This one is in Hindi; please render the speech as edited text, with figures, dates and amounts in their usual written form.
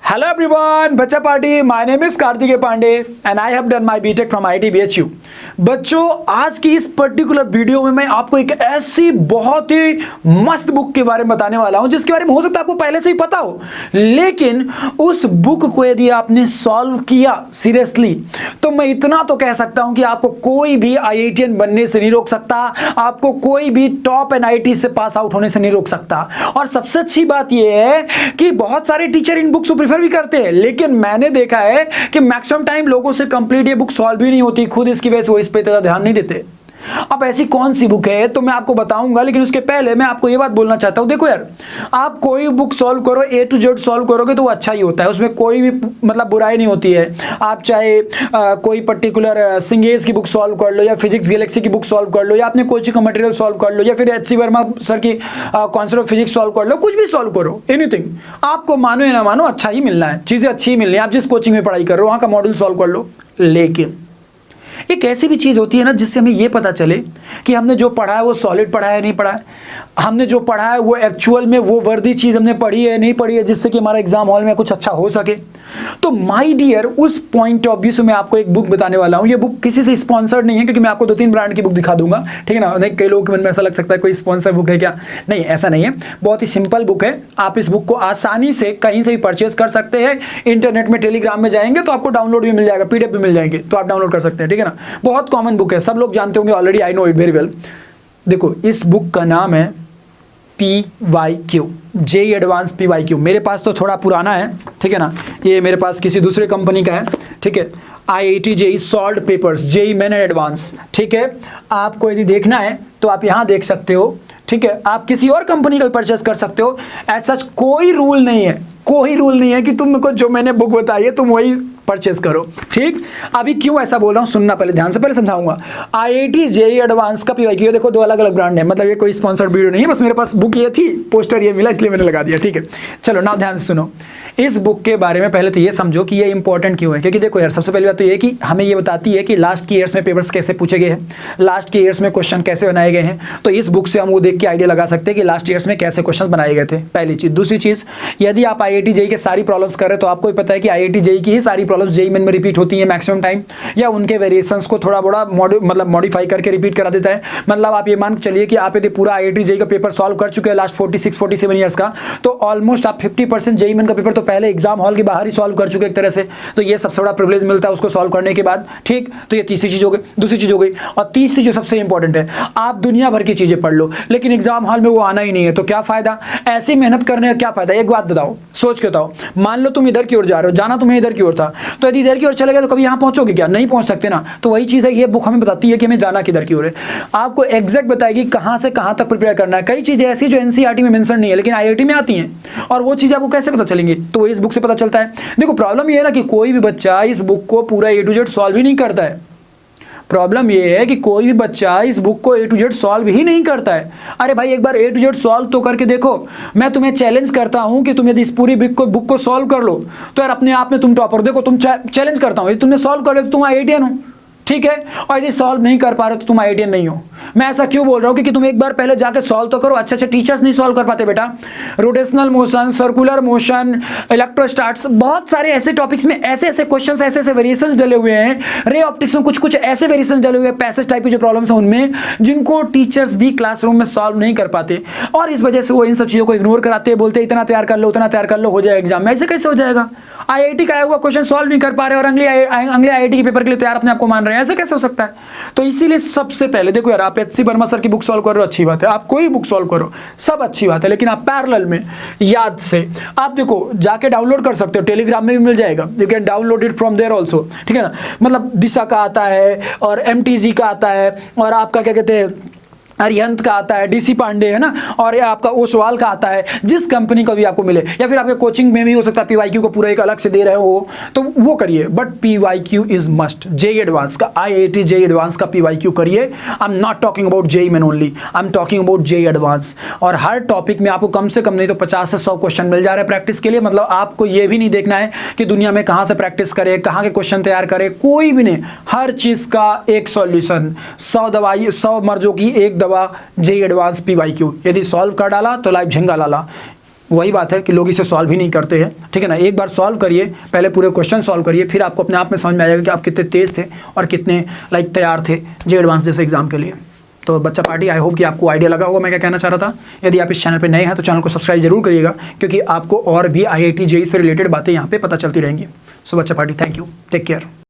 Hello everyone, बच्चा party. My name is Kartikeya Pandey and I have done my BTech from IIT BHU. बच्चों, आज की इस पर्टिकुलर वीडियो में मैं आपको एक ऐसी बहुत ही मस्त बुक के बारे में बताने वाला हूं जिसके बारे में हो सकता है आपको पहले से ही पता हो, लेकिन उस बुक को यदि आपने सॉल्व किया सीरियसली तो मैं इतना तो कह सकता हूं कि आपको कोई भी आईआईटीएन बनने से नहीं रोक सकता, आपको कोई भी टॉप एनआईटी से पास आउट होने से नहीं रोक सकता। और सबसे अच्छी बात यह है कि बहुत सारे टीचर इन बुक्स को प्रेफर भी करते हैं, लेकिन मैंने देखा है कि मैक्सिमम टाइम लोगों से कंप्लीट ये बुक सॉल्व भी नहीं होती, खुद इसकी वजह से वो इस पे ज्यादा ध्यान नहीं देते। अब ऐसी कौन सी बुक है तो मैं आपको बताऊंगा, लेकिन उसके पहले मैं आपको ये बात बोलना चाहता हूं। देखो यार, आप कोई बुक सॉल्व करो, ए टू जेड सॉल्व करोगे तो वो अच्छा ही होता है, उसमें कोई भी मतलब बुराई नहीं होती है। आप चाहे कोई पर्टिकुलर सिंगेज की बुक सॉल्व कर लो, या फिजिक्स गैलेक्सी की बुक सॉल्व कर लो, या अपने कोचिंग का मटेरियल सॉल्व कर लो, या फिर एच सी वर्मा सर की कॉन्सेप्ट ऑफ फिजिक्स सॉल्व कर लो, कुछ भी सॉल्व करो, एनीथिंग। आपको मानो या ना मानो अच्छा ही मिलना है, चीजें अच्छी ही मिलनी है। आप जिस कोचिंग में पढ़ाई कर रहे हो वहां का मॉड्यूल सॉल्व कर लो, लेकिन एक ऐसी भी चीज होती है ना जिससे हमें यह पता चले कि हमने जो पढ़ा है वो सॉलिड पढ़ा है नहीं पढ़ा है, हमने जो पढ़ा है वो एक्चुअल में वो वर्दी चीज हमने पढ़ी है नहीं पढ़ी है, जिससे कि हमारा एग्जाम हॉल में कुछ अच्छा हो सके। तो माय डियर, उस पॉइंट ऑफ व्यू से मैं आपको एक बुक बताने वाला हूं। ये बुक किसी से स्पॉन्सर्ड नहीं है, क्योंकि मैं आपको 2-3 ब्रांड की बुक दिखा दूंगा, ठीक है ना। नहीं, कई लोगों के मन में ऐसा लग सकता है कोई स्पॉन्सर बुक है क्या, नहीं ऐसा नहीं है, बहुत ही सिंपल बुक है। आप इस बुक को आसानी से कहीं से भी परचेज कर सकते हैं। इंटरनेट में टेलीग्राम में जाएंगे तो आपको डाउनलोड भी मिल जाएगा, पीडीएफ भी मिल जाएंगे, तो आप डाउनलोड कर सकते हैं, ठीक है ना। बहुत कॉमन बुक है, सब लोग जानते होंगे already, I know it very well. देखो, इस बुक का नाम है PYQ, जेई एडवांस PYQ। मेरे पास तो थोड़ा पुराना है, ठीक है ना, ये मेरे पास किसी दूसरे कंपनी का है, ठीक है। IIT JEE solved papers, JEE Main Advanced, ठीक है। आपको यदि देखना है तो आप यहाँ देख सकते हो, ठीक है। आप किसी और कंपनी का भी परचेस कर सकते हो, एज सच कोई रूल नहीं है, कोई रूल नहीं है कि तुमको जो मैंने बुक बताई है तुम वही परचेस करो, ठीक। अभी क्यों ऐसा बोल रहा हूं सुनना, पहले ध्यान से, पहले समझाऊंगा। IIT जेई एडवांस का PYQ, देखो 2 अलग अलग ब्रांड है, मतलब ये कोई स्पॉन्सर्ड वीडियो नहीं है, बस मेरे पास बुक ये थी, पोस्टर ये मिला इसलिए मैंने लगा दिया, ठीक है। चलो ना, ध्यान से सुनो। इस बुक के बारे में पहले तो ये समझो कि ये इंपॉर्टेंट क्यों है, क्योंकि देखो यार, सबसे पहली बात तो ये कि हमें ये बताती है कि लास्ट के ईयर्स में पेपर्स कैसे पूछे गए हैं, लास्ट के ईयर्स में क्वेश्चन कैसे बनाए गए हैं। तो इस बुक से हम वो देख के आइडिया लगा सकते हैं कि लास्ट ईयर्स में कैसे क्वेश्चन बनाए गए थे, पहली चीज। दूसरी चीज, यदि आप IIT जेई के सारी प्रॉब्लम्स कर रहे हैं तो आपको पता है कि IIT जेई की ही सारी प्रॉब्लम्स जेई मेन में रिपीट होती है मैक्सिमम टाइम, या उनके वेरिएशंस को थोड़ा बड़ा मतलब मॉडिफाई करके रिपीट करा देता है। मतलब आप ये मान के चलिए कि आप यदि पूरा IIT जेई का पेपर सॉल्व कर चुके हैं लास्ट 46-47 ईयर्स का, तो ऑलमोस्ट आप 50% जेई मेन का पेपर तो पहले एग्जाम हॉल के बाहर ही सॉल्व कर चुके एक तरह से। तो ये सबसे बड़ा प्रिविलेज मिलता है उसको सॉल्व करने के बाद, ठीक। तो ये तीसरी चीज हो गई। दूसरी चीज हो गई, और तीसरी जो सबसे इंपॉर्टेंट है, आप दुनिया भर की चीजें पढ़ लो लेकिन एग्जाम हॉल में वो आना ही नहीं है, तो क्या फायदा, ऐसी मेहनत करने का क्या फायदा। एक बात बताओ, सोच के बताओ, मान लो तुम इधर की ओर जा रहे हो, जाना तुम्हें इधर की ओर था, तो यदि इधर की ओर चले गए तो कभी यहाँ पहुंचोगे क्या, नहीं पहुंच सकते ना। तो वही चीज है, ये बुक हमें बताती है कि हमें जाना किधर की ओर है, आपको एग्जैक्ट बताएगी कहां से कहां तक प्रिपेयर करना है। कई चीजें ऐसी जो एनसीईआरटी में मेंशन नहीं है लेकिन IIT में आती हैं, और वो चीजें आपको कैसे पता चलेंगी, तो इस बुक से पता चलता है। देखो, प्रॉब्लम ये है ना कि कोई भी बच्चा इस बुक को पूरा A to Z सॉल्व ही नहीं करता है। प्रॉब्लम ये है कि कोई भी बच्चा इस बुक को A to Z सॉल्व ही नहीं करता है। अरे भाई, एक बार A to Z सॉल्व तो करके देखो। मैं तुम्हें चैलेंज करता हूं कि तुम यदि इस पूरी बुक को सॉल्व कर लो तो यार अपने आप में तुम टॉपर। देखो, तुम चैलेंज करता हूं, यदि तुमने सॉल्व कर लिया तो तुम IITian हो, ठीक है। और यदि सॉल्व नहीं कर पा रहे तो तुम IITian नहीं हो। मैं ऐसा क्यों बोल रहा हूं, क्योंकि तुम एक बार पहले जाके सॉल्व तो करो। अच्छे टीचर्स नहीं सॉल्व कर पाते बेटा। रोटेशनल मोशन, सर्कुलर मोशन, इलेक्ट्रोस्टैट्स, बहुत सारे ऐसे टॉपिक्स में ऐसे ऐसे क्वेश्चंस, ऐसे ऐसे वेरिएशंस डले हुए हैं। रे ऑप्टिक्स में कुछ कुछ ऐसे वेरिएशंस डले हुए हैं, पैसेज टाइप की जो प्रॉब्लम्स हैं उनमें, जिनको टीचर्स भी क्लासरूम में सॉल्व नहीं कर पाते, और इस वजह से वो इन सब चीजों को इग्नोर कराते हैं, बोलते हैं इतना तैयार कर लो, उतना तैयार कर लो, हो जाए एग्जाम में। ऐसे कैसे हो जाएगा, IIT का आया हुआ क्वेश्चन सॉल्व नहीं कर पा रहे और अगले IIT के पेपर के लिए तैयार अपने आप को मान रहे हैं, ऐसे कैसे हो सकता है। तो इसीलिए सबसे पहले देखो यार, आप HC वर्मा सर की बुक सॉल्व कर रहे हो, अच्छी बात है, आप कोई बुक सॉल्व करो, सब अच्छी बात है, लेकिन आप पैरेलल में याद से आप देखो जाके डाउनलोड कर सकते हो, टेलीग्राम में भी मिल जाएगा, you can download it from there also, ठीक है ना। मतलब दिशा का आता है, और MTG का आता है, और आपका क्या कहते हैं अरिहंत का आता है, DC पांडे है ना, और ये आपका ओसवाल का आता है। जिस कंपनी का भी आपको मिले, या फिर आपके कोचिंग में भी हो सकता है PYQ को पूरा एक अलग से दे रहे हो, तो वो करिए। But PYQ is must. JEE Advanced का, IIT जेई एडवांस का PYQ करिए। I am not talking about JEE Main only, I am talking about JEE Advanced. और हर टॉपिक में आपको कम से कम नहीं तो 50 से 100 क्वेश्चन मिल जा रहे हैं प्रैक्टिस के लिए। मतलब आपको ये भी नहीं देखना है कि दुनिया में कहाँ से प्रैक्टिस करे, कहाँ के क्वेश्चन तैयार करे, कोई भी नहीं। हर चीज का एक सॉल्यूशन, 100 मर्जों की एक दवा, जेई एडवांस PYQ। यदि सॉल्व कर डाला तो लाइफ झिंगा लाला। वही बात है कि लोग इसे सॉल्व ही नहीं करते हैं, ठीक है ना। एक बार सॉल्व करिए, पहले पूरे क्वेश्चन सॉल्व करिए, फिर आपको अपने आप में समझ में आ जाएगा कि आप कितने तेज़ थे और कितने तैयार थे जे एडवांस जैसे एग्जाम के लिए। तो बच्चा पार्टी, आई होप कि आपको आइडिया लगा होगा मैं क्या कहना चाह रहा था। यदि आप इस चैनल पे नए हैं तो चैनल को सब्सक्राइब जरूर करिएगा, क्योंकि आपको और भी IIT JEE से रिलेटेड बातें यहाँ पे पता चलती रहेंगी। सो बच्चा party, thank you, take care.